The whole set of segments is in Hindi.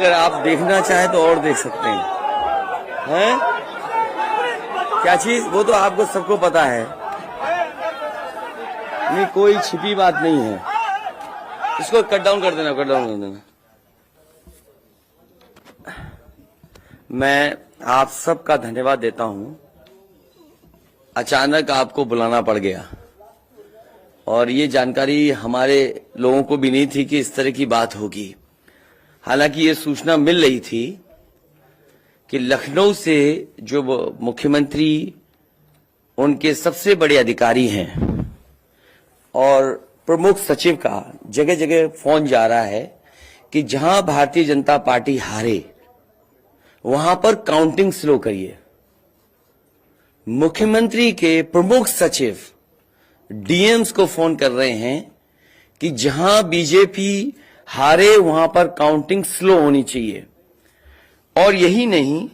अगर आप देखना चाहें तो और देख सकते हैं क्या चीज, वो तो आपको सबको पता है, नहीं कोई छिपी बात नहीं है। इसको कट डाउन कर देना, कट डाउन कर देना। मैं आप सबका धन्यवाद देता हूं। अचानक आपको बुलाना पड़ गया और ये जानकारी हमारे लोगों को भी नहीं थी कि इस तरह की बात होगी। हालांकि ये सूचना मिल रही थी कि लखनऊ से जो मुख्यमंत्री उनके सबसे बड़े अधिकारी हैं और प्रमुख सचिव का जगह जगह फोन जा रहा है कि जहां भारतीय जनता पार्टी हारे वहां पर काउंटिंग स्लो करिए। मुख्यमंत्री के प्रमुख सचिव डीएम्स को फोन कर रहे हैं कि जहां बीजेपी हारे वहां पर काउंटिंग स्लो होनी चाहिए। और यही नहीं,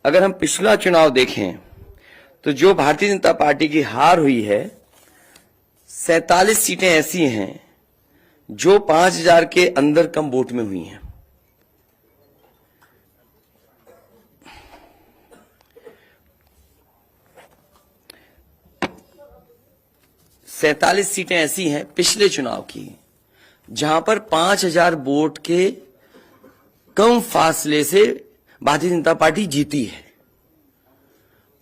अगर हम पिछला चुनाव देखें तो जो भारतीय जनता पार्टी की हार हुई है 47 सीटें ऐसी हैं जो 5000 के अंदर कम वोट में हुई हैं। सैतालीस सीटें ऐसी हैं पिछले चुनाव की जहां पर 5000 वोट के कम फासले से भारतीय जनता पार्टी जीती है।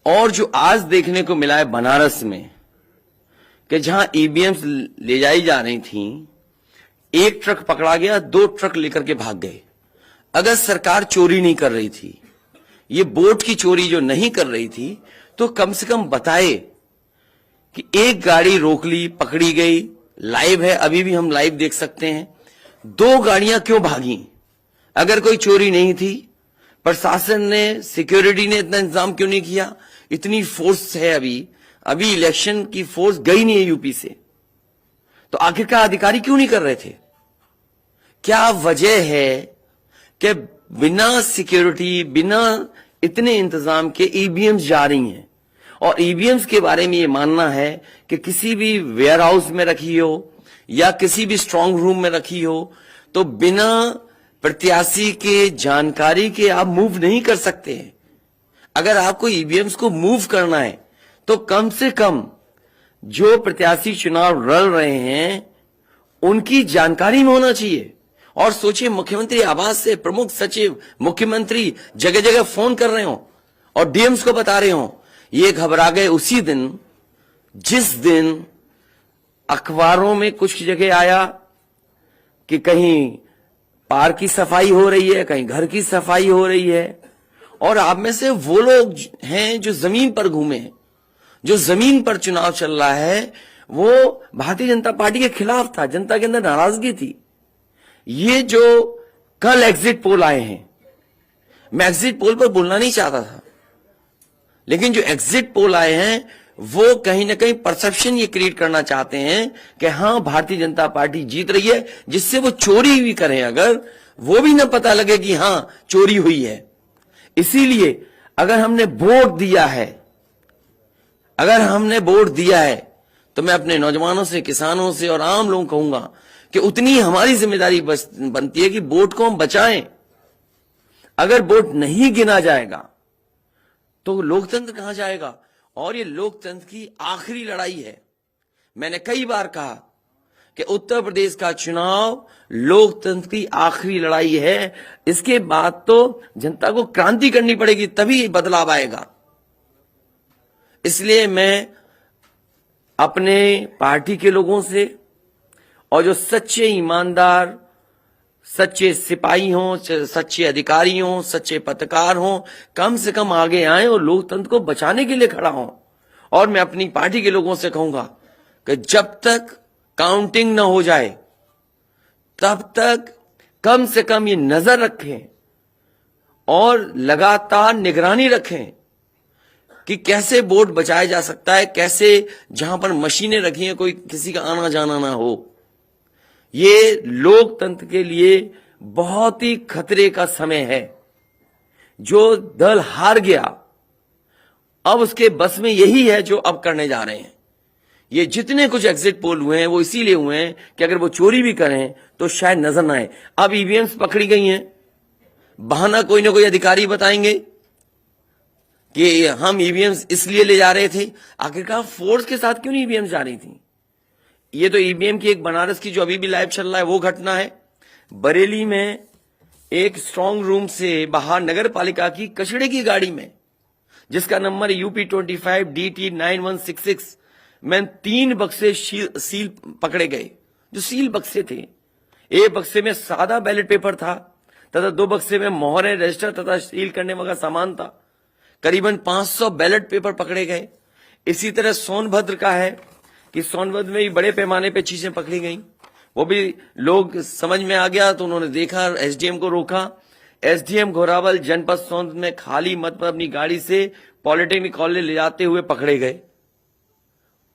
और जो आज देखने को मिला है बनारस में कि जहां ईवीएम्स ले जाई जा रही थी, एक ट्रक पकड़ा गया, 2 ट्रक लेकर के भाग गए। अगर सरकार चोरी नहीं कर रही थी, ये वोट की चोरी जो नहीं कर रही थी, तो कम से कम बताए कि एक गाड़ी रोक ली, पकड़ी गई, लाइव है, अभी भी हम लाइव देख सकते हैं। 2 गाड़ियां क्यों भागी? अगर कोई चोरी नहीं थी, प्रशासन ने, सिक्योरिटी ने इतना इंतजाम क्यों नहीं किया? इतनी फोर्स है, अभी इलेक्शन की फोर्स गई नहीं है यूपी से, तो आखिरकार अधिकारी क्यों नहीं कर रहे थे? क्या वजह है कि बिना सिक्योरिटी, बिना इतने इंतजाम के ईवीएम्स जा रही हैं? और ईवीएम्स के बारे में ये मानना है कि किसी भी वेयर हाउस में रखी हो या किसी भी स्ट्रांग रूम में रखी हो, तो बिना प्रत्याशी के जानकारी के आप मूव नहीं कर सकते हैं। अगर आपको ईवीएम्स को मूव करना है तो कम से कम जो प्रत्याशी चुनाव लड़ रहे हैं उनकी जानकारी में होना चाहिए। और सोचिए, मुख्यमंत्री आवास से प्रमुख सचिव, मुख्यमंत्री जगह जगह फोन कर रहे हो और डीएम्स को बता रहे हो। ये घबरा गए उसी दिन जिस दिन अखबारों में कुछ जगह आया कि कहीं पार्क की सफाई हो रही है, कहीं घर की सफाई हो रही है। और आप में से वो लोग हैं जो जमीन पर घूमे, जो जमीन पर चुनाव चल रहा है, वो भारतीय जनता पार्टी के खिलाफ था, जनता के अंदर नाराजगी थी। ये जो कल एग्जिट पोल आए हैं, मैं एग्जिट पोल पर बोलना नहीं चाहता था, लेकिन जो एग्जिट पोल आए हैं वो कहीं ना कहीं परसेप्शन ये क्रिएट करना चाहते हैं कि हां भारतीय जनता पार्टी जीत रही है, जिससे वो चोरी भी करें अगर, वो भी ना पता लगे कि हां चोरी हुई है। इसीलिए अगर हमने वोट दिया है, तो मैं अपने नौजवानों से, किसानों से और आम लोगों को कहूंगा कि उतनी हमारी जिम्मेदारी बनती है कि वोट को हम बचाएं। अगर वोट नहीं गिना जाएगा तो लोकतंत्र कहां जाएगा? और ये लोकतंत्र की आखिरी लड़ाई है। मैंने कई बार कहा कि उत्तर प्रदेश का चुनाव लोकतंत्र की आखिरी लड़ाई है। इसके बाद तो जनता को क्रांति करनी पड़ेगी, तभी बदलाव आएगा। इसलिए मैं अपने पार्टी के लोगों से और जो सच्चे ईमानदार, सच्चे सिपाही हों, सच्चे अधिकारी हों, सच्चे पत्रकार हों, कम से कम आगे आएं और लोकतंत्र को बचाने के लिए खड़ा हों। और मैं अपनी पार्टी के लोगों से कहूंगा कि जब तक काउंटिंग ना हो जाए तब तक कम से कम ये नजर रखें और लगातार निगरानी रखें कि कैसे वोट बचाया जा सकता है, कैसे जहां पर मशीनें रखी हैं कोई किसी का आना जाना ना हो। ये लोकतंत्र के लिए बहुत ही खतरे का समय है। जो दल हार गया, अब उसके बस में यही है जो अब करने जा रहे हैं। ये जितने कुछ एग्जिट पोल हुए हैं वो इसीलिए हुए हैं कि अगर वो चोरी भी करें तो शायद नजर ना आए। अब ईवीएम्स पकड़ी गई हैं, बहाना कोई ना कोई अधिकारी बताएंगे कि हम ईवीएम्स इसलिए ले जा रहे थे। आखिरकार फोर्स के साथ क्यों नहीं ईवीएम जा रही थी? ये तो ईवीएम की एक बनारस की जो अभी भी लाइव चल रहा है वो घटना है। बरेली में एक स्ट्रांग रूम से बाहर नगर पालिका की कचड़े की गाड़ी में, जिसका नंबर UP25DT9166 में 3 बक्से सील पकड़े गए। जो सील बक्से थे, एक बक्से में सादा बैलेट पेपर था तथा 2 बक्से में मोहरें, रजिस्टर तथा सील करने वाला सामान था। करीबन 500 बैलेट पेपर पकड़े गए। इसी तरह सोनभद्र का है कि सोनभद्र में भी बड़े पैमाने पे चीजें पकड़ी गई। वो भी लोग समझ में आ गया तो उन्होंने देखा, एसडीएम को रोका। एसडीएम घोरावल जनपद सोनभद्र में खाली मत पर अपनी गाड़ी से पॉलिटेक्निक कॉलेज ले जाते हुए पकड़े गए।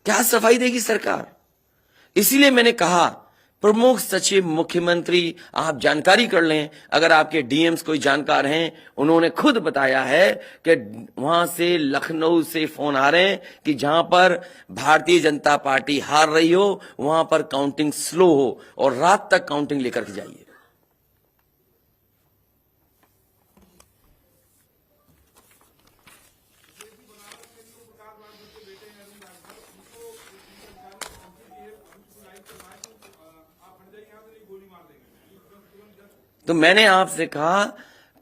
क्या सफाई देगी सरकार? इसीलिए मैंने कहा प्रमुख सचिव मुख्यमंत्री आप जानकारी कर लें। अगर आपके डीएम्स कोई जानकार हैं, उन्होंने खुद बताया है कि वहां से लखनऊ से फोन आ रहे हैं कि जहां पर भारतीय जनता पार्टी हार रही हो वहां पर काउंटिंग स्लो हो और रात तक काउंटिंग लेकर के जाइए। तो मैंने आपसे कहा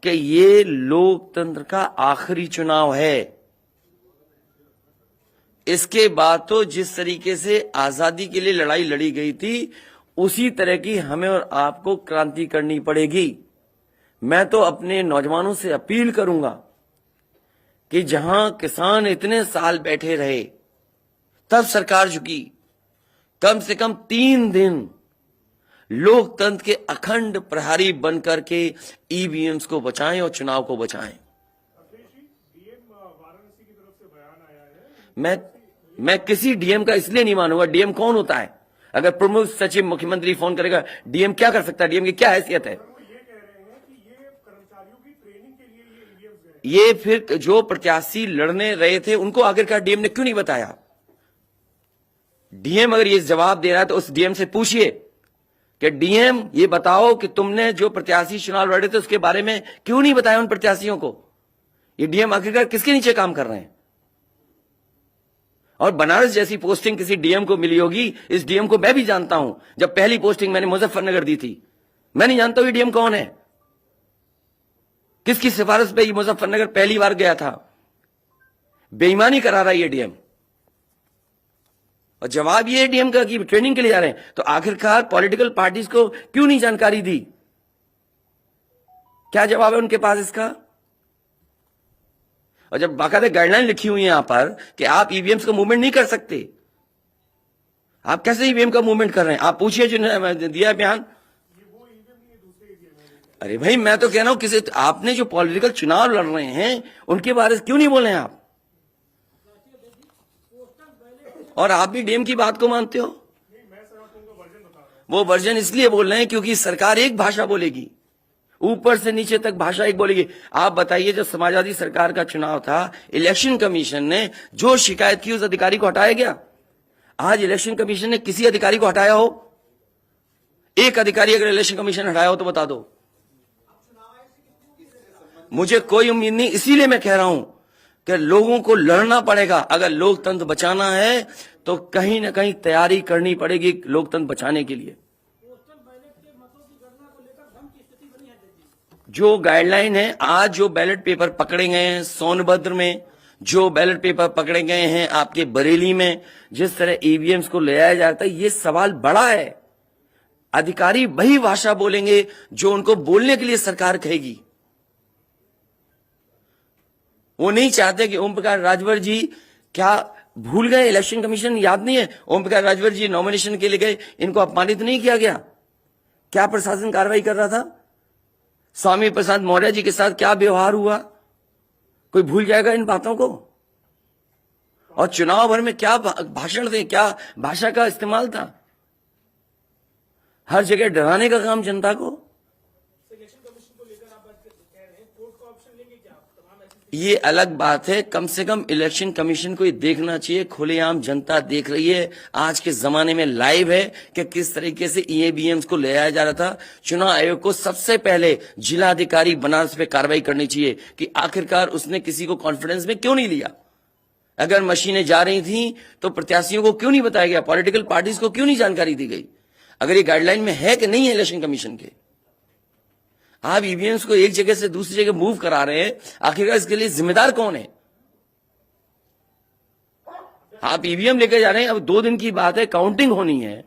कि ये लोकतंत्र का आखिरी चुनाव है। इसके बाद तो जिस तरीके से आजादी के लिए लड़ाई लड़ी गई थी उसी तरह की हमें और आपको क्रांति करनी पड़ेगी। मैं तो अपने नौजवानों से अपील करूंगा कि जहां किसान इतने साल बैठे रहे तब सरकार झुकी। कम से कम 3 दिन लोकतंत्र के अखंड प्रहरी बनकर के ईवीएम्स को बचाएं और चुनाव को बचाएं। मैं किसी डीएम का इसलिए नहीं मानूंगा। डीएम कौन होता है? अगर प्रमुख सचिव मुख्यमंत्री फोन करेगा, डीएम क्या कर सकता है? डीएम की क्या हैसियत है? ये फिर जो प्रत्याशी लड़ने रहे थे उनको आखिरकार डीएम ने क्यों नहीं बताया? डीएम अगर ये जवाब दे रहा है तो उस डीएम से पूछिए कि डीएम ये बताओ कि तुमने जो प्रत्याशी चुनाव लड़े थे उसके बारे में क्यों नहीं बताया उन प्रत्याशियों को? ये डीएम आखिरकार किसके नीचे काम कर रहे हैं? और बनारस जैसी पोस्टिंग किसी डीएम को मिली होगी, इस डीएम को मैं भी जानता हूं। जब पहली पोस्टिंग मैंने मुजफ्फरनगर दी थी, मैं नहीं जानता हूं ये डीएम कौन है, किसकी सिफारिश पे ये मुजफ्फरनगर पहली बार गया था। बेईमानी करा रहा है ये डीएम। और जवाब ये डीएम का कि ट्रेनिंग के लिए जा रहे हैं। तो आखिरकार पॉलिटिकल पार्टीज को क्यों नहीं जानकारी दी? क्या जवाब है उनके पास इसका? और जब बाकायदा गाइडलाइन लिखी हुई है यहां पर कि आप ईवीएम्स का मूवमेंट नहीं कर सकते, आप कैसे ईवीएम का मूवमेंट कर रहे हैं? आप पूछिए जिन्होंने दिया बयान। अरे भाई, मैं तो कह रहा हूं किसी आपने जो पॉलिटिकल चुनाव लड़ रहे हैं उनके बारे में क्यों नहीं बोल रहे हैं आप? और आप भी डीएम की बात को मानते हो? वो वर्जन इसलिए बोल रहे हैं क्योंकि सरकार एक भाषा बोलेगी, ऊपर से नीचे तक भाषा एक बोलेगी। आप बताइए, जब समाजवादी सरकार का चुनाव था, इलेक्शन कमीशन ने जो शिकायत की उस अधिकारी को हटाया गया? आज इलेक्शन कमीशन ने किसी अधिकारी को हटाया हो? एक अधिकारी अगर इलेक्शन कमीशन हटाया हो तो बता दो। मुझे कोई उम्मीद नहीं। इसीलिए मैं कह रहा हूं कि लोगों को लड़ना पड़ेगा। अगर लोकतंत्र बचाना है तो कहीं ना कहीं तैयारी करनी पड़ेगी लोकतंत्र बचाने के लिए। जो गाइडलाइन है, आज जो बैलेट पेपर पकड़े गए हैं सोनभद्र में, जो बैलेट पेपर पकड़े गए हैं आपके बरेली में, जिस तरह ईवीएम्स को ले आया जाता है, ये सवाल बड़ा है। अधिकारी वही भाषा बोलेंगे जो उनको बोलने के लिए सरकार कहेगी। वो नहीं चाहते कि ओम प्रकाश राजभर जी, क्या भूल गए? इलेक्शन कमीशन याद नहीं है? ओम प्रकाश राजभर जी नॉमिनेशन के लिए गए, इनको अपमानित नहीं किया गया? क्या प्रशासन कार्रवाई कर रहा था? स्वामी प्रसाद मौर्य जी के साथ क्या व्यवहार हुआ? कोई भूल जाएगा इन बातों को? और चुनाव भर में क्या भाषण थे, क्या भाषा का इस्तेमाल था? हर जगह डराने का काम जनता को। ये अलग बात है। कम से कम इलेक्शन कमीशन को ये देखना चाहिए, खुलेआम जनता देख रही है, आज के जमाने में लाइव है कि किस तरीके से ईवीएम्स को ले आया जा रहा था। चुनाव आयोग को सबसे पहले जिलाधिकारी बनारस पे कार्रवाई करनी चाहिए कि आखिरकार उसने किसी को कॉन्फिडेंस में क्यों नहीं लिया। अगर मशीनें जा रही थी तो प्रत्याशियों को क्यों नहीं बताया गया, पॉलिटिकल पार्टीज को क्यों नहीं जानकारी दी गई। अगर ये गाइडलाइन में है कि नहीं है इलेक्शन कमीशन के, आप ईवीएम्स को एक जगह से दूसरी जगह मूव करा रहे हैं, आखिरकार इसके लिए जिम्मेदार कौन है। आप ईवीएम लेकर जा रहे हैं, अब 2 दिन की बात है, काउंटिंग होनी है।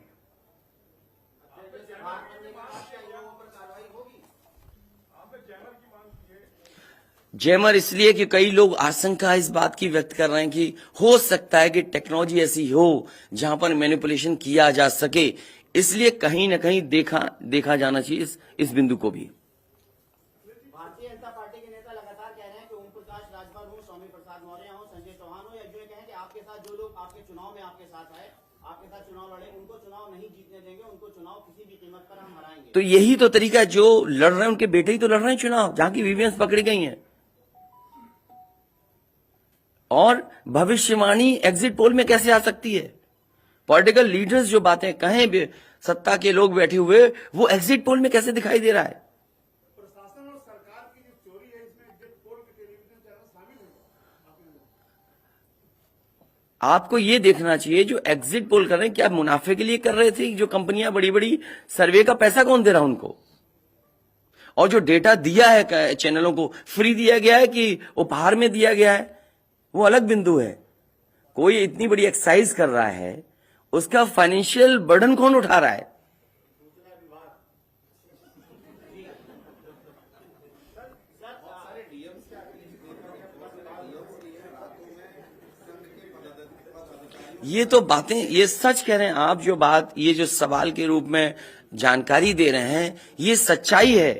जैमर इसलिए कि कई लोग आशंका इस बात की व्यक्त कर रहे हैं कि हो सकता है कि टेक्नोलॉजी ऐसी हो जहां पर मैनिपुलेशन किया जा सके, इसलिए कहीं ना कहीं देखा जाना चाहिए इस बिंदु को भी। भारतीय जनता पार्टी के नेता लगातार कह रहे हैं कि ओम प्रकाश राजभर हो, स्वामी प्रसाद मौर्य हो, संजय चौहान हो, या यूं कहें कि आपके साथ जो लोग आपके चुनाव में आपके साथ आए, आपके साथ चुनाव लड़े, उनको चुनाव नहीं जीतने देंगे, उनको चुनाव किसी भी कीमत पर हम हराएंगे। तो यही तो तरीका, जो लड़ रहे हैं उनके बेटे ही तो लड़ रहे हैं चुनाव, जहां की ईवीएम्स पकड़ी गई हैं। और भविष्यवाणी एग्जिट पोल में कैसे आ सकती है। पॉलिटिकल लीडर्स जो बातें कहें, सत्ता के लोग बैठे हुए, वो एग्जिट पोल में कैसे दिखाई दे रहा है। प्रशासन और सरकार की जो चोरी है, इसमें एग्जिट पोल के टेलीविजन चैनल शामिल है। आपको ये देखना चाहिए जो एग्जिट पोल कर रहे हैं, क्या मुनाफे के लिए कर रहे थे। जो कंपनियां बड़ी बड़ी सर्वे का पैसा कौन दे रहा है उनको, और जो डेटा दिया है चैनलों को, फ्री दिया गया है कि उपहार में दिया गया है, वो अलग बिंदु है। कोई इतनी बड़ी एक्सरसाइज कर रहा है, उसका फाइनेंशियल बर्डन कौन उठा रहा है। ये तो बातें, ये सच कह रहे हैं आप। जो बात, ये जो सवाल के रूप में जानकारी दे रहे हैं, ये सच्चाई है।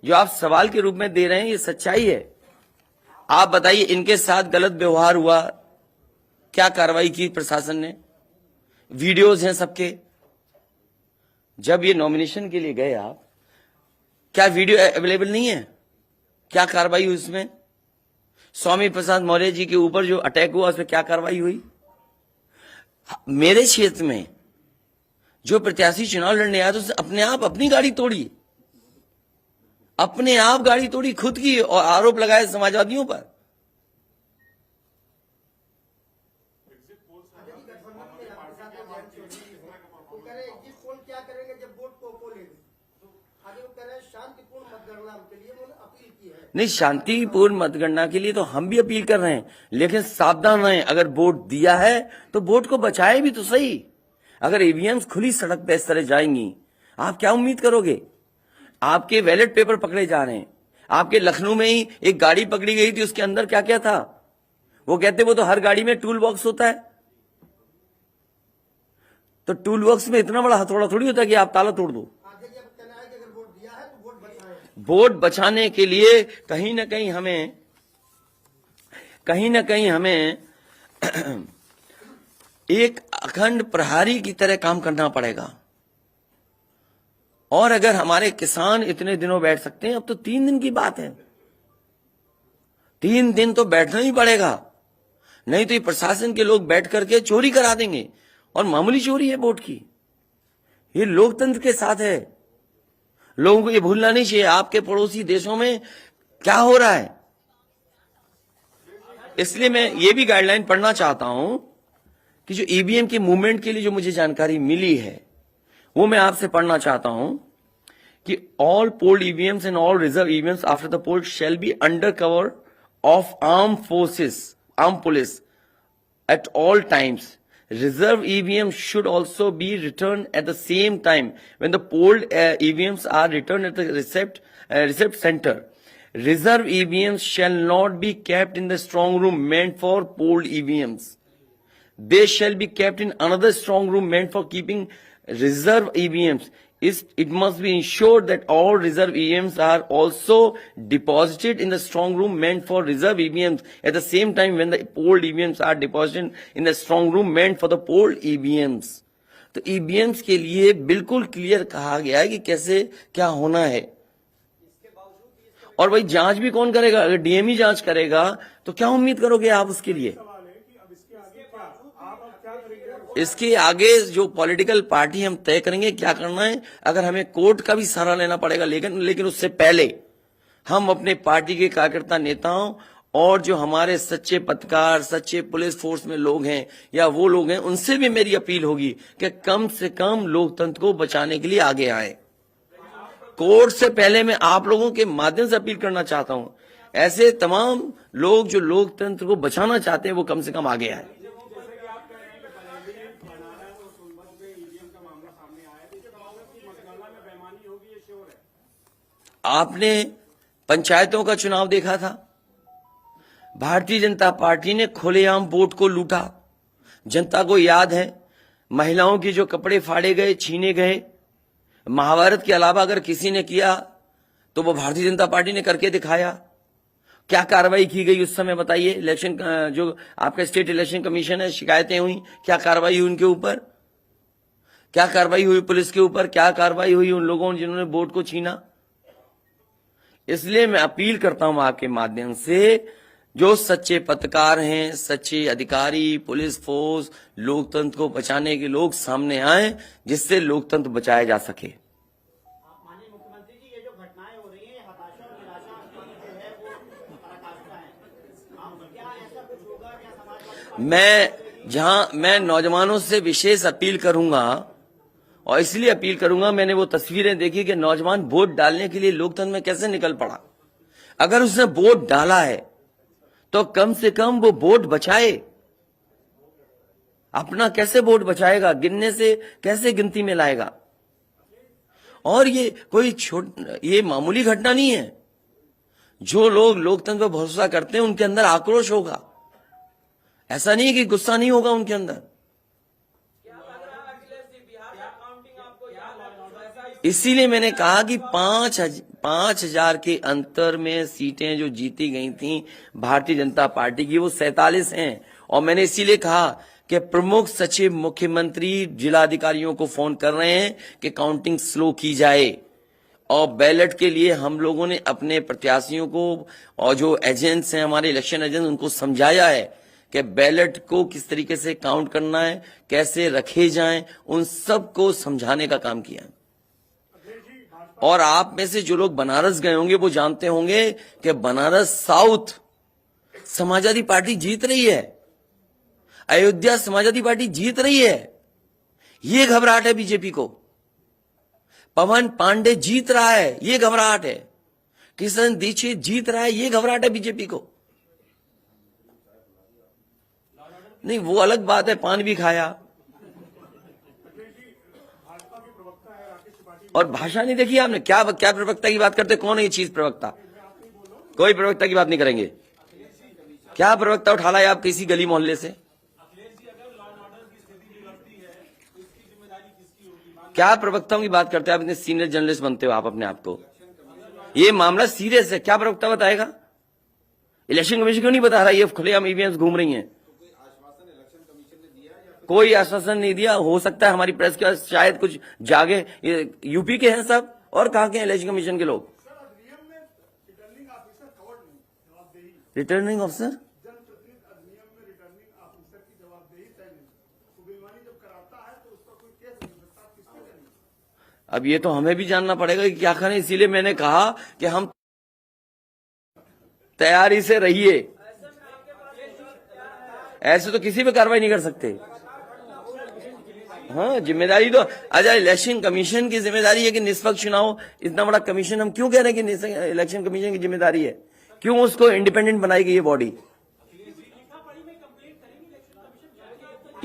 जो आप सवाल के रूप में दे रहे हैं, ये सच्चाई है। आप बताइए, इनके साथ गलत व्यवहार हुआ, क्या कार्रवाई की प्रशासन ने। वीडियोज हैं सबके। जब ये नॉमिनेशन के लिए गए आप, क्या वीडियो अवेलेबल नहीं है? क्या कार्रवाई हुई उसमें? स्वामी प्रसाद मौर्य जी के ऊपर जो अटैक हुआ, उसमें क्या कार्रवाई हुई? मेरे क्षेत्र में जो प्रत्याशी चुनाव लड़ने आया, तो उसने अपने आप अपनी गाड़ी तोड़ी, अपने आप गाड़ी तोड़ी खुद की, और आरोप लगाए समाजवादियों पर। क्या करेंगे जब वोट को पोलेंगे? आगे वो कह रहे हैं शांतिपूर्ण मतगणना के लिए उन्होंने अपील की है। नहीं, शांतिपूर्ण मतगणना के लिए तो हम भी अपील कर रहे हैं, लेकिन सावधान रहें। अगर वोट दिया है तो वोट को बचाए भी तो सही। अगर ईवीएम्स खुली सड़क पे इस तरह जाएंगी, आप क्या उम्मीद करोगे। आपके बैलेट पेपर पकड़े जा रहे हैं। आपके लखनऊ में ही एक गाड़ी पकड़ी गई थी, उसके अंदर क्या क्या था। वो कहते वो तो हर गाड़ी में टूल बॉक्स होता है। तो टूल बॉक्स में इतना बड़ा हथौड़ा थोड़ी होता है कि आप ताला तोड़ दो। वोट बचाने के लिए कहीं ना कहीं हमें एक अखंड प्रहरी की तरह काम करना पड़ेगा। और अगर हमारे किसान इतने दिनों बैठ सकते हैं, अब तो 3 दिन की बात है, 3 दिन तो बैठना ही पड़ेगा। नहीं तो ये प्रशासन के लोग बैठ करके चोरी करा देंगे, और मामूली चोरी है वोट की। ये लोकतंत्र के साथ है। लोगों को ये भूलना नहीं चाहिए आपके पड़ोसी देशों में क्या हो रहा है। इसलिए मैं ये भी गाइडलाइन पढ़ना चाहता हूं कि जो ईवीएम के मूवमेंट के लिए जो मुझे जानकारी मिली है, वो मैं आपसे पढ़ना चाहता हूं कि all polled EVMs and all reserve EVMs after the poll shall be under cover of arm police at all times. Reserve EVMs should also be returned at the same time when the polled EVMs are returned at the receipt center. Reserve EVMs shall not be kept in the strong room meant for polled EVMs. They shall be kept in another strong room meant for keeping reserve EVMs. It must be ensured that all reserve EVMs are also deposited in the strong room meant for reserve EVMs at the same time when the polled EVMs are deposited in the strong room meant for the polled EVMs. तो EVMs के लिए बिल्कुल क्लियर कहा गया है कि कैसे क्या होना है। और भाई जांच भी कौन करेगा? अगर डीएम ही जांच करेगा तो क्या उम्मीद करोगे आप उसके लिए? सवाल है कि अब इसके आगे क्या आप अब क्या करेंगे? इसके आगे जो पॉलिटिकल पार्टी हम तय करेंगे क्या करना है। अगर हमें कोर्ट का भी सहारा लेना पड़ेगा, लेकिन उससे पहले हम अपने पार्टी के कार्यकर्ता नेताओं और जो हमारे सच्चे पत्रकार, सच्चे पुलिस फोर्स में लोग हैं या वो लोग हैं, उनसे भी मेरी अपील होगी कि कम से कम लोकतंत्र को बचाने के लिए आगे आए। कोर्ट से पहले मैं आप लोगों के माध्यम से अपील करना चाहता हूं, ऐसे तमाम लोग जो लोकतंत्र को बचाना चाहते हैं वो कम से कम आगे आए। आपने पंचायतों का चुनाव देखा था, भारतीय जनता पार्टी ने खुलेआम वोट को लूटा। जनता को याद है महिलाओं के जो कपड़े फाड़े गए, छीने गए, महाभारत के अलावा अगर किसी ने किया तो वो भारतीय जनता पार्टी ने करके दिखाया। क्या कार्रवाई की गई उस समय बताइए? इलेक्शन जो आपका स्टेट इलेक्शन कमीशन है, शिकायतें हुई, क्या कार्रवाई हुई उनके ऊपर? क्या कार्रवाई हुई पुलिस के ऊपर? क्या कार्रवाई हुई उन लोगों जिन्होंने वोट को छीना? इसलिए मैं अपील करता हूं आपके माध्यम से, जो सच्चे पत्रकार हैं, सच्चे अधिकारी, पुलिस फोर्स, लोकतंत्र को बचाने के लोग सामने आए, जिससे लोकतंत्र बचाया जा सके। माननीय मुख्यमंत्री जी, ये जो घटनाएं हो रही हैं, ये हताशा और निराशा की जो है वो पराकाष्ठा है। क्या ऐसा कुछ होगा? क्या समाजवादी मैं नौजवानों से विशेष अपील करूंगा, और इसलिए अपील करूंगा, मैंने वो तस्वीरें देखी कि नौजवान वोट डालने के लिए लोकतंत्र में कैसे निकल पड़ा। अगर उसने वोट डाला है तो कम से कम वो वोट बचाए। अपना कैसे वोट बचाएगा? गिनने से कैसे गिनती में लाएगा? और ये कोई ये मामूली घटना नहीं है। जो लोग लोकतंत्र पर भरोसा करते हैं उनके अंदर आक्रोश होगा, ऐसा नहीं है कि गुस्सा नहीं होगा उनके अंदर। इसीलिए मैंने कहा कि 5,000 के अंतर में सीटें जो जीती गई थी भारतीय जनता पार्टी की, वो 47 हैं। और मैंने इसीलिए कहा कि प्रमुख सचिव मुख्यमंत्री जिलाधिकारियों को फोन कर रहे हैं कि काउंटिंग स्लो की जाए। और बैलेट के लिए हम लोगों ने अपने प्रत्याशियों को और जो एजेंट्स हैं हमारे इलेक्शन एजेंट्स, उनको समझाया है कि बैलेट को किस तरीके से काउंट करना है, कैसे रखे जाएं, उन सबको समझाने का काम किया है। और आप में से जो लोग बनारस गए होंगे वो जानते होंगे कि बनारस साउथ समाजवादी पार्टी जीत रही है, अयोध्या समाजवादी पार्टी जीत रही है। ये घबराहट है बीजेपी को। पवन पांडे जीत रहा है, ये घबराहट है। किशन दीक्षित जीत रहा है, ये घबराहट है बीजेपी को। नहीं, वो अलग बात है, पान भी खाया और भाषा नहीं देखी आपने। क्या प्रवक्ता की बात करते? कौन है ये चीज प्रवक्ता? कोई प्रवक्ता की बात नहीं करेंगे। क्या प्रवक्ता उठा लाए आप किसी गली मोहल्ले से? क्या प्रवक्ताओं की बात करते हैं आप? इतने सीनियर जर्नलिस्ट बनते हो आप अपने आप को। ये मामला सीरियस है, क्या प्रवक्ता बताएगा? इलेक्शन कमीशन क्यों नहीं बता रहा? ये खुलेआम ईवीएम घूम रही हैं। कोई आश्वासन नहीं दिया। हो सकता है हमारी प्रेस के शायद कुछ जागे। ये यूपी के हैं सब, और कहां के हैं इलेक्शन कमीशन के लोग? रिटर्निंग ऑफिसर अब ये तो हमें भी जानना पड़ेगा कि क्या करें। इसीलिए मैंने कहा कि हम तैयारी से रहिए। ऐसे तो किसी पे कार्रवाई नहीं कर सकते। हाँ, जिम्मेदारी तो अच्छा इलेक्शन कमीशन की जिम्मेदारी है कि निष्पक्ष चुनाव। इतना बड़ा कमीशन हम क्यों कह रहे हैं कि इलेक्शन कमीशन की जिम्मेदारी है? क्यों उसको इंडिपेंडेंट बनाई गई ये बॉडी?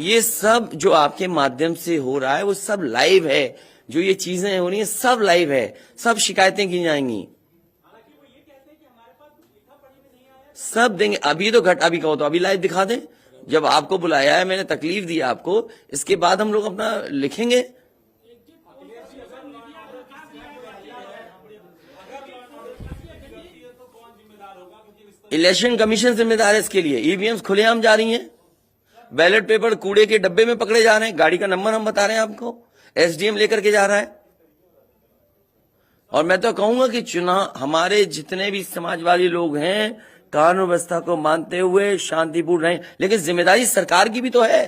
ये सब जो आपके माध्यम से हो रहा है वो सब लाइव है। जो ये चीजें हो रही है सब लाइव है, सब शिकायतें की जाएंगी, सब देंगे। अभी तो अभी कहो तो अभी लाइव दिखा दें। जब आपको बुलाया है, मैंने तकलीफ दी आपको, इसके बाद हम लोग अपना लिखेंगे। इलेक्शन कमीशन जिम्मेदार है इसके लिए। ईवीएम्स खुलेआम जा रही हैं, बैलेट पेपर कूड़े के डब्बे में पकड़े जा रहे हैं, गाड़ी का नंबर हम बता रहे हैं आपको, एसडीएम लेकर के जा रहा है। और मैं तो कहूंगा कि चुनाव हमारे जितने भी समाजवादी लोग हैं कानून व्यवस्था को मानते हुए शांतिपूर्ण रहें, लेकिन जिम्मेदारी सरकार की भी तो है।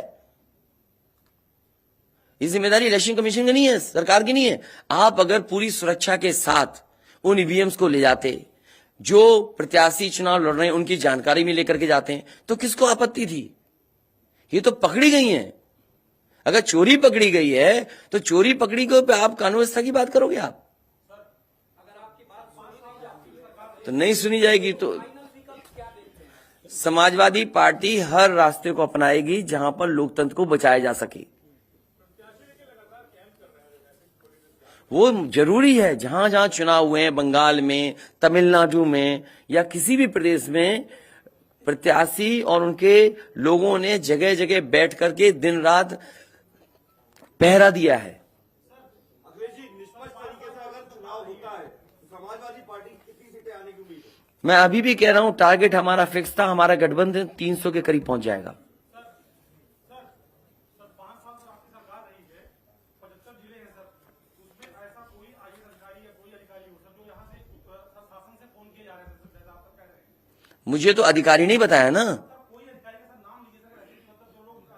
ये जिम्मेदारी इलेक्शन कमीशन की नहीं है, सरकार की नहीं है। आप अगर पूरी सुरक्षा के साथ उन ईवीएम्स को ले जाते, जो प्रत्याशी चुनाव लड़ रहे हैं उनकी जानकारी भी लेकर के जाते हैं, तो किसको आपत्ति थी? ये तो पकड़ी गई हैं। अगर चोरी पकड़ी गई है तो चोरी पकड़ी को पे आप कानून व्यवस्था की बात करोगे? आप तो नहीं सुनी जाएगी। तो समाजवादी पार्टी हर रास्ते को अपनाएगी जहां पर लोकतंत्र को बचाया जा सके। वो जरूरी है। जहां जहां चुनाव हुए हैं, बंगाल में, तमिलनाडु में या किसी भी प्रदेश में, प्रत्याशी और उनके लोगों ने जगह जगह बैठ करके दिन रात पहरा दिया है। अखिलेश जी, निष्पक्ष तरीके से अगर चुनाव होता है तो समाजवादी पार्टी कितनी सीटें आने की उम्मीद है? मैं अभी भी कह रहा हूं, टारगेट हमारा फिक्स था, हमारा गठबंधन 300 के करीब पहुंच जाएगा। मुझे तो अधिकारी नहीं बताया ना।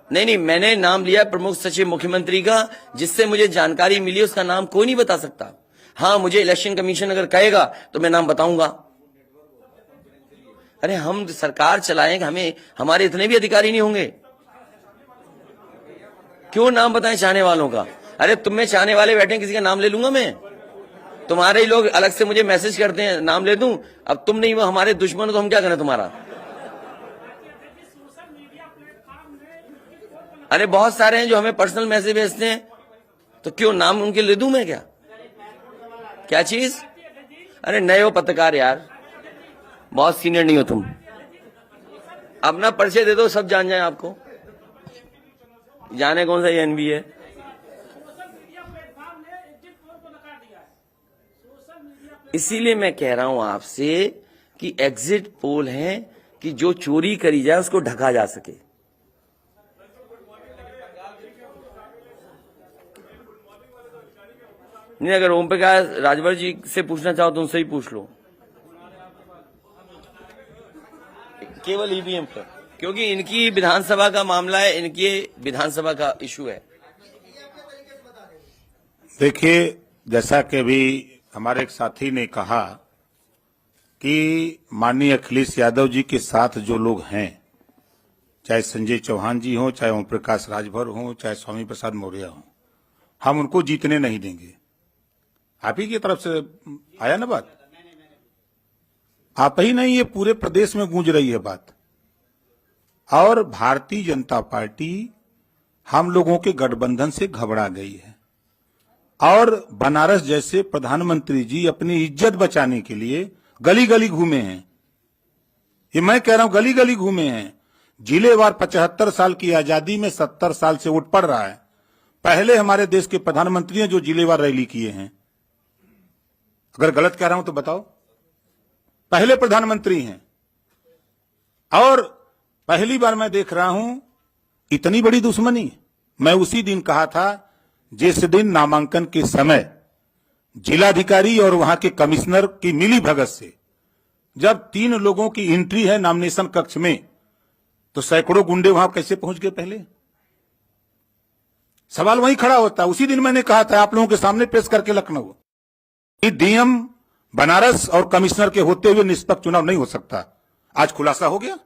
नहीं, मैंने नाम लिया प्रमुख सचिव मुख्यमंत्री का, जिससे मुझे जानकारी मिली। उसका नाम कोई नहीं बता सकता। हाँ, मुझे इलेक्शन कमीशन अगर कहेगा तो मैं नाम बताऊंगा। अरे हम सरकार चलाएंगे, हमें हमारे इतने भी अधिकारी नहीं होंगे? क्यों नाम बताएं चाहने वालों का? अरे तुम में चाहने वाले बैठे, किसी का नाम ले लूंगा मैं? तुम्हारे ही लोग अलग से मुझे मैसेज करते हैं, नाम ले दूं? अब तुम नहीं, वो हमारे दुश्मन हो तो हम क्या करें तुम्हारा? अरे बहुत सारे हैं जो हमें पर्सनल मैसेज भेजते हैं, तो क्यों नाम उनके ले दूं मैं? क्या चीज? अरे नए हो पत्रकार यार, बहुत सीनियर नहीं हो तुम। अपना परिचय दे दो, सब जान जाए आपको। जाने कौन सा एनबी है। इसीलिए मैं कह रहा हूं आपसे कि एग्जिट पोल है कि जो चोरी करी जाए उसको ढका जा सके। नहीं, अगर ओम प्रकाश राजभर जी से पूछना चाहो तो उनसे ही पूछ लो, केवल ईवीएम पर, क्योंकि इनकी विधानसभा का मामला है, इनकी विधानसभा का इशू है। देखिए, जैसा कि अभी हमारे एक साथी ने कहा कि माननीय अखिलेश यादव जी के साथ जो लोग हैं, चाहे संजय चौहान जी हो, चाहे ओम प्रकाश राजभर हो, चाहे स्वामी प्रसाद मौर्य हो, हम उनको जीतने नहीं देंगे। आप ही की तरफ से आया ना बात? आप ही नहीं, ये पूरे प्रदेश में गूंज रही है बात। और भारतीय जनता पार्टी हम लोगों के गठबंधन से घबरा गई है और बनारस जैसे प्रधानमंत्री जी अपनी इज्जत बचाने के लिए गली गली घूमे हैं। ये मैं कह रहा हूं, गली गली घूमे हैं। जिलेवार 75 साल की आजादी में 70 साल से वोट पड़ रहा है। पहले हमारे देश के प्रधानमंत्री हैं जो जिलेवार रैली किए हैं। अगर गलत कह रहा हूं तो बताओ। पहले प्रधानमंत्री हैं और पहली बार मैं देख रहा हूं इतनी बड़ी दुश्मनी। मैं उसी दिन कहा था जिस दिन नामांकन के समय जिलाधिकारी और वहां के कमिश्नर की मिली भगत से जब 3 लोगों की एंट्री है नॉमिनेशन कक्ष में, तो सैकड़ों गुंडे वहां कैसे पहुंच गए? पहले सवाल वहीं खड़ा होता। उसी दिन मैंने कहा था आप लोगों के सामने पेश करके लखनऊ कि डीएम बनारस और कमिश्नर के होते हुए निष्पक्ष चुनाव नहीं हो सकता। आज खुलासा हो गया।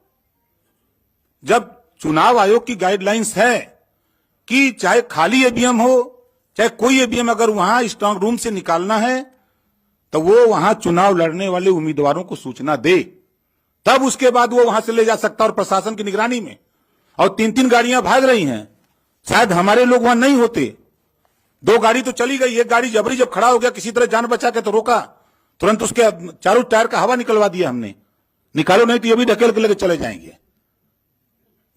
जब चुनाव आयोग की गाइडलाइंस है कि चाहे खाली ईवीएम हो चाहे कोई ईवीएम, अगर वहां स्ट्रांग रूम से निकालना है तो वो वहां चुनाव लड़ने वाले उम्मीदवारों को सूचना दे, तब उसके बाद वो वहां से ले जा सकता। और प्रशासन की निगरानी में। और 3-3 गाड़ियां भाग रही हैं। शायद हमारे लोग वहां नहीं होते। 2 गाड़ी तो चली गई, एक गाड़ी जबरी जब खड़ा हो गया किसी तरह जान बचा के तो रोका, तुरंत उसके चारों टायर का हवा निकलवा दिया हमने। निकालो नहीं तो ये भी ढकेल के लेके चले जाएंगे।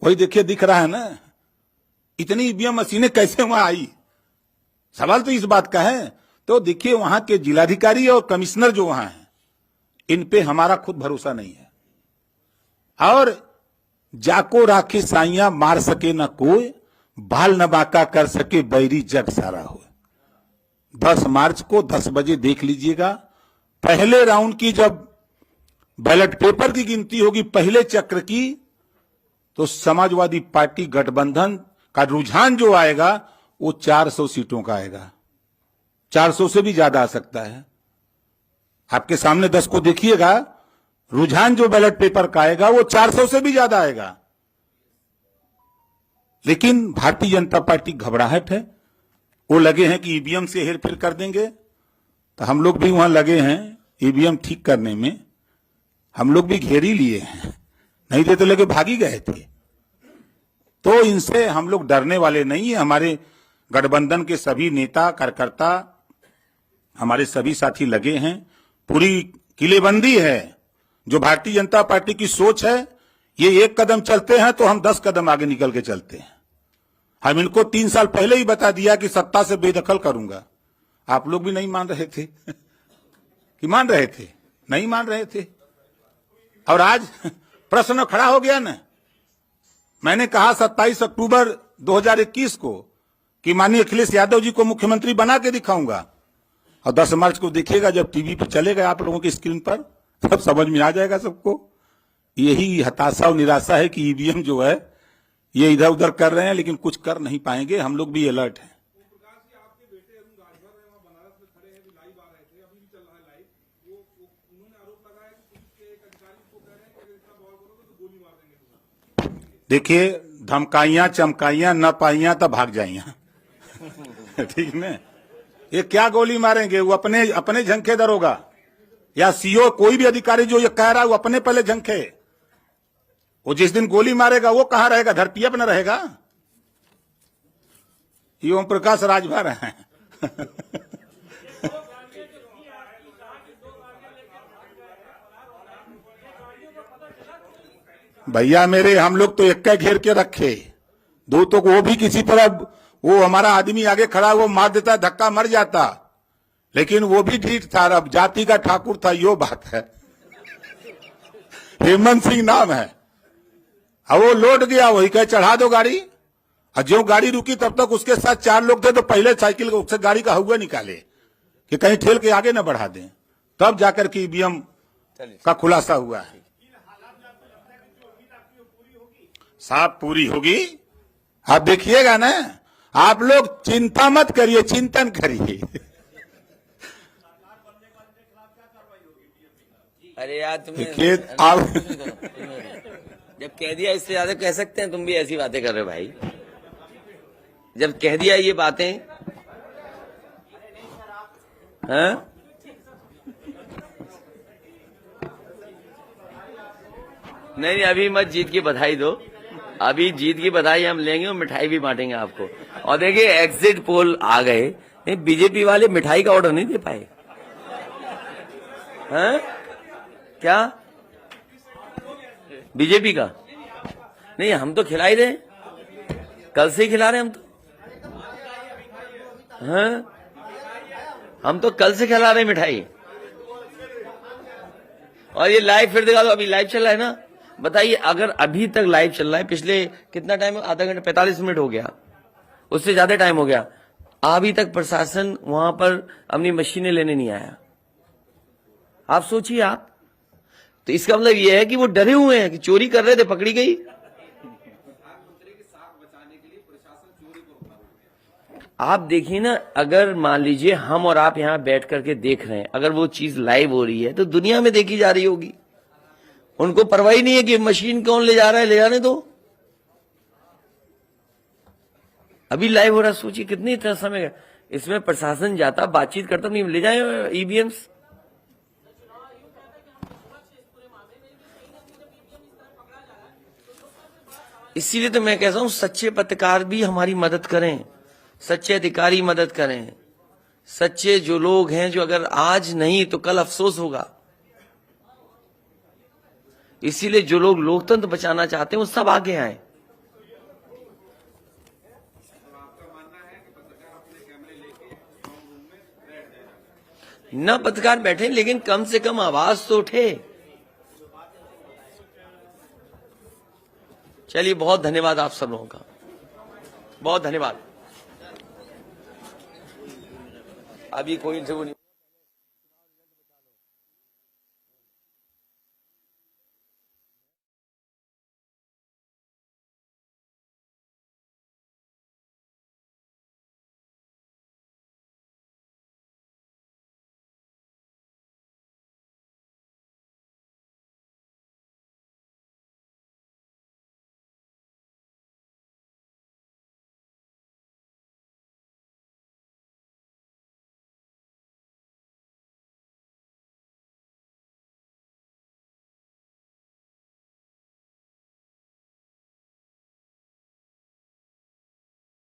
वही देखिए, दिख रहा है ना इतनी ईवीएम मशीनें कैसे वहां आई। सवाल तो इस बात का है। तो देखिए, वहां के जिलाधिकारी और कमिश्नर जो वहां हैं, इन पे हमारा खुद भरोसा नहीं है। और जाको राखी साइया मार सके न कोई, बाल न बाका कर सके बैरी जग सारा हो। 10 मार्च को 10 बजे देख लीजिएगा। पहले राउंड की जब बैलेट पेपर की गिनती होगी पहले चक्र की, तो समाजवादी पार्टी गठबंधन का रुझान जो आएगा वो 400 सीटों का आएगा। 400 से भी ज्यादा आ सकता है। आपके सामने 10 को देखिएगा, रुझान जो बैलेट पेपर का आएगा वो 400 से भी ज्यादा आएगा। लेकिन भारतीय जनता पार्टी घबराहट है। वो लगे हैं कि ईवीएम से हेरफेर कर देंगे, तो हम लोग भी वहां लगे हैं ईवीएम ठीक करने में। हम लोग भी घेर ही लिए हैं, नहीं थे तो लेके भागी गए थे। तो इनसे हम लोग डरने वाले नहीं है। हमारे गठबंधन के सभी नेता कार्यकर्ता, हमारे सभी साथी लगे हैं। पूरी किलेबंदी है। जो भारतीय जनता पार्टी की सोच है, ये एक कदम चलते हैं तो हम 10 कदम आगे निकल के चलते हैं। हम इनको 3 साल पहले ही बता दिया कि सत्ता से बेदखल करूंगा। आप लोग भी नहीं मान रहे थे कि मान रहे थे? नहीं मान रहे थे। और आज प्रश्न खड़ा हो गया ना। मैंने कहा 27 अक्टूबर 2021 को कि माननीय अखिलेश यादव जी को मुख्यमंत्री बना के दिखाऊंगा, और 10 मार्च को देखिएगा जब टीवी पर चलेगा आप लोगों की स्क्रीन पर, सब समझ में आ जाएगा सबको। यही हताशा और निराशा है कि ईवीएम जो है ये इधर उधर कर रहे हैं, लेकिन कुछ कर नहीं पाएंगे। हम लोग भी अलर्ट हैं। देखिए, धमकाइयां चमकाइयां न पाइयां तब भाग जाइयां। ठीक है, ये क्या गोली मारेंगे? वो अपने झंखे दरोगा या सीओ कोई भी अधिकारी जो ये कह रहा है वो अपने पहले झंखे। वो जिस दिन गोली मारेगा वो कहां रहेगा? धरती पर न रहेगा। ये ओम प्रकाश राजभर है। भैया मेरे, हम लोग तो एक घेर के रखे, दो तो वो भी किसी तरह वो हमारा आदमी आगे खड़ा वो मार देता, धक्का मर जाता, लेकिन वो भी ढीठ था। अब जाति का ठाकुर था, यो बात है। हेमंत सिंह नाम है। अब वो लौट गया, वही कहे चढ़ा दो गाड़ी। और जो गाड़ी रुकी तब तक उसके साथ 4 लोग थे, तो पहले साइकिल से गाड़ी का हुआ निकाले कि कहीं ठेल के आगे न बढ़ा दें। तब जाकर के ईवीएम का खुलासा हुआ है। साहब पूरी होगी, आप देखिएगा ना। आप लोग चिंता मत करिए, चिंतन करिए। अरे यार तुमने जब कह दिया, इससे ज्यादा कह सकते हैं? तुम भी ऐसी बातें कर रहे हो भाई। जब कह दिया ये बातें, हाँ? नहीं, अभी मत जीत की बधाई दो। अभी जीत की बधाई हम लेंगे और मिठाई भी बांटेंगे आपको। और देखिए, एग्जिट पोल आ गए, बीजेपी वाले मिठाई का ऑर्डर नहीं दे पाए। हैं? क्या बीजेपी का? नहीं, हम तो खिला ही रहे, कल से ही खिला रहे हम तो। हैं? हम तो कल से खिला रहे मिठाई। और ये लाइव फिर दिखा दो। अभी लाइव चल रहा है ना। बताइए, अगर अभी तक लाइव चल रहा है, पिछले कितना टाइम? आधा घंटा, 45 मिनट हो गया, उससे ज्यादा टाइम हो गया, अभी तक प्रशासन वहां पर अपनी मशीनें लेने नहीं आया। आप सोचिए आप। तो इसका मतलब यह है कि वो डरे हुए हैं कि चोरी कर रहे थे, पकड़ी गई। आप देखिए ना, अगर मान लीजिए हम और आप यहां बैठ करके देख रहे हैं, अगर वो चीज लाइव हो रही है तो दुनिया में देखी जा रही होगी। उनको परवाह नहीं है कि मशीन कौन ले जा रहा है, ले जाने दो। अभी लाइव हो रहा, सोचिए कितनी इतना समय इसमें प्रशासन जाता, बातचीत करता, नहीं ले जाए ईवीएम्स। इसीलिए तो मैं कहता हूं, सच्चे पत्रकार भी हमारी मदद करें, सच्चे अधिकारी मदद करें, सच्चे जो लोग हैं, जो अगर आज नहीं तो कल अफसोस होगा। इसीलिए जो लोग लोकतंत्र बचाना चाहते हैं वो सब आगे आए। न पत्रकार बैठे, लेकिन कम से कम आवाज तो उठे। चलिए, बहुत धन्यवाद आप सब लोगों का, बहुत धन्यवाद। अभी कोई इंटरव्यू नहीं